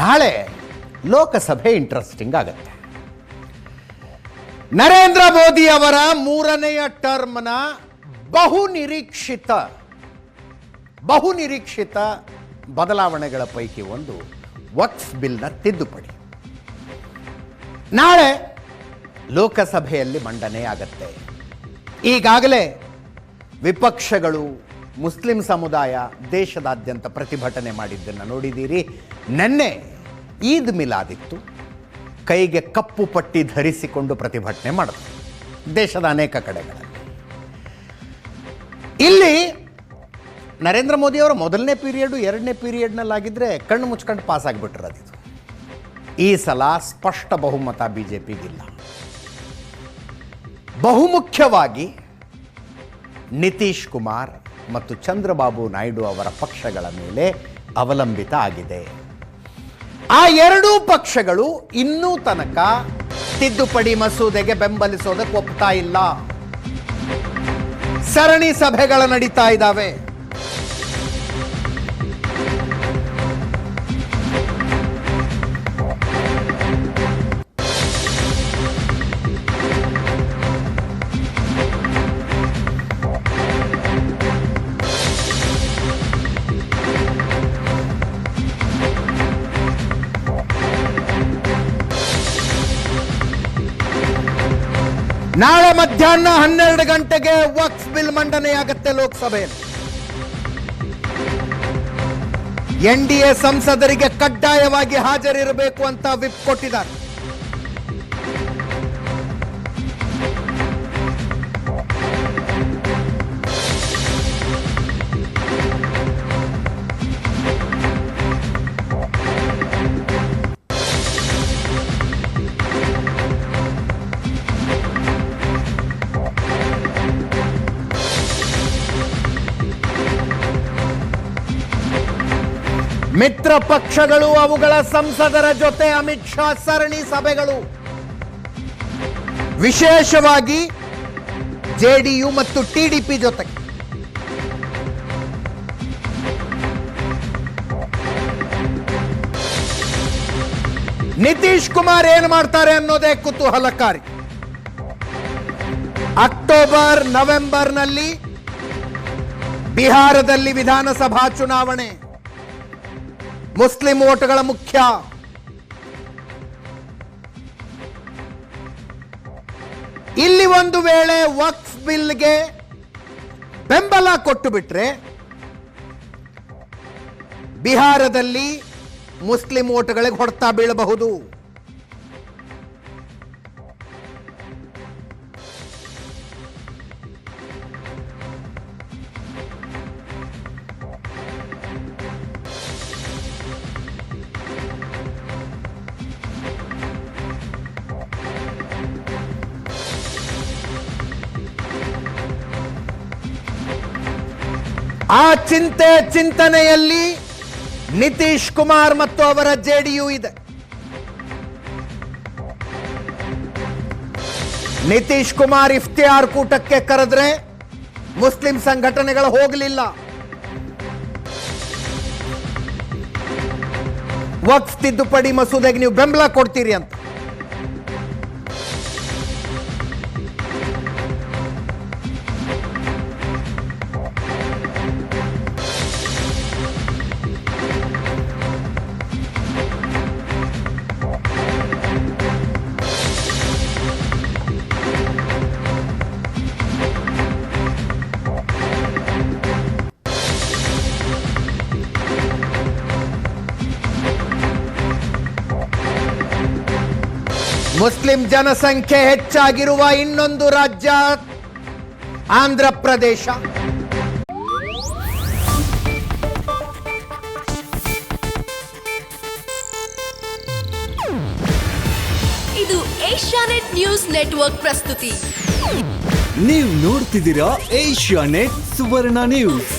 ನಾಳೆ ಲೋಕಸಭೆ ಇಂಟ್ರೆಸ್ಟಿಂಗ್ ಆಗುತ್ತೆ. ನರೇಂದ್ರ ಮೋದಿ ಅವರ 3ನೇ ಟರ್ಮ್ನ ಬಹುನಿರೀಕ್ಷಿತ ಬದಲಾವಣೆಗಳ ಪೈಕಿ ಒಂದು ವಕ್ಫ್ ಬಿಲ್ನ ತಿದ್ದುಪಡಿ ನಾಳೆ ಲೋಕಸಭೆಯಲ್ಲಿ ಮಂಡನೆಯಾಗತ್ತೆ. ಈಗಾಗಲೇ ವಿಪಕ್ಷಗಳು, ಮುಸ್ಲಿಂ ಸಮುದಾಯ ದೇಶದಾದ್ಯಂತ ಪ್ರತಿಭಟನೆ ಮಾಡಿದ್ದನ್ನು ನೋಡಿದ್ದೀರಿ. ನಿನ್ನೆ ಈದ್ ಮಿಲಾದಿತ್ತು. ಕೈಗೆ ಕಪ್ಪು ಪಟ್ಟಿ ಧರಿಸಿಕೊಂಡು ಪ್ರತಿಭಟನೆ ಮಾಡಿದ್ರು ದೇಶದ ಅನೇಕ ಕಡೆಗಳಲ್ಲಿ. ಇಲ್ಲಿ ನರೇಂದ್ರ ಮೋದಿ ಅವರ 1ನೇ ಪೀರಿಯಡ್ 2ನೇ ಪೀರಿಯಡ್ನಲ್ಲಾಗಿದ್ದರೆ ಕಣ್ಣು ಮುಚ್ಕೊಂಡು ಪಾಸ್ ಆಗಿಬಿಟ್ರು. ಅದಿದು ಈ ಸಲ ಸ್ಪಷ್ಟ ಬಹುಮತ ಬಿಜೆಪಿಗಿಲ್ಲ. ಬಹುಮುಖ್ಯವಾಗಿ ನಿತೀಶ್ ಕುಮಾರ್ ಮತ್ತು ಚಂದ್ರಬಾಬು ನಾಯ್ಡು ಅವರ ಪಕ್ಷಗಳ ಮೇಲೆ ಅವಲಂಬಿತ ಆಗಿದೆ. ಆ ಎರಡೂ ಪಕ್ಷಗಳು ಇನ್ನೂ ತನಕ ತಿದ್ದುಪಡಿ ಮಸೂದೆಗೆ ಬೆಂಬಲಿಸೋದಕ್ಕೆ ಒಪ್ತಾ ಇಲ್ಲ. ಸರಣಿ ಸಭೆಗಳು ನಡೀತಾ ಇದ್ದಾವೆ. ನಾಳೆ ಮಧ್ಯಾಹ್ನ 12 ಗಂಟೆಗೆ ವಕ್ಫ್ ಬಿಲ್ ಮಂಡನೆಯಾಗುತ್ತೆ ಲೋಕಸಭೆಯಲ್ಲಿ. ಎನ್ಡಿಎ ಸಂಸದರಿಗೆ ಕಡ್ಡಾಯವಾಗಿ ಹಾಜರಿರಬೇಕು ಅಂತ ವಿಪ್ ಕೊಟ್ಟಿದ್ದಾರೆ. ಮಿತ್ರ ಪಕ್ಷಗಳು, ಅವುಗಳ ಸಂಸದರ ಜೊತೆ ಅಮಿತ್ ಶಾ ಸರಣಿ ಸಭೆಗಳು. ವಿಶೇಷವಾಗಿ ಜೆಡಿಯು ಮತ್ತು ಟಿಡಿಪಿ ಜೊತೆಗೆ. ನಿತೀಶ್ ಕುಮಾರ್ ಏನು ಮಾಡ್ತಾರೆ ಅನ್ನೋದೇ ಕುತೂಹಲಕಾರಿ. ಅಕ್ಟೋಬರ್ ನವೆಂಬರ್ನಲ್ಲಿ ಬಿಹಾರದಲ್ಲಿ ವಿಧಾನಸಭಾ ಚುನಾವಣೆ. ಮುಸ್ಲಿಂ ಓಟ್ಗಳ ಮುಖ್ಯ. ಇಲ್ಲಿ ಒಂದು ವೇಳೆ ವಕ್ಫ್ ಬಿಲ್ಗೆ ಬೆಂಬಲ ಕೊಟ್ಟು ಬಿಟ್ರೆ ಬಿಹಾರದಲ್ಲಿ ಮುಸ್ಲಿಂ ಓಟ್ಗಳಿಗೆ ಹೊಡೆತ ಬೀಳಬಹುದು. ಆ ಚಿಂತನೆಯಲ್ಲಿ ನಿತೀಶ್ ಕುಮಾರ್ ಮತ್ತು ಅವರ ಜೆಡಿಯು ಇದೆ. ನಿತೀಶ್ ಕುಮಾರ್ ಇಫ್ತಿಯಾರ್ ಕೂಟಕ್ಕೆ ಕರೆದ್ರೆ ಮುಸ್ಲಿಂ ಸಂಘಟನೆಗಳು ಹೋಗಲಿಲ್ಲ. ವಕ್ಫ್ ತಿದ್ದುಪಡಿ ಮಸೂದೆಗೆ ನೀವು ಬೆಂಬಲ ಕೊಡ್ತೀರಿ ಅಂತ. ಮುಸ್ಲಿಂ ಜನಸಂಖ್ಯೆ ಹೆಚ್ಚಾಗಿರುವ ಇನ್ನೊಂದು ರಾಜ್ಯ ಆಂಧ್ರ ಪ್ರದೇಶ. ಇದು ಏಷ್ಯಾನೆಟ್ ನ್ಯೂಸ್ ನೆಟ್ವರ್ಕ್ ಪ್ರಸ್ತುತಿ. ನೀವು ನೋಡ್ತಿದ್ದೀರಾ ಏಷ್ಯಾನೆಟ್ ಸುವರ್ಣ ನ್ಯೂಸ್.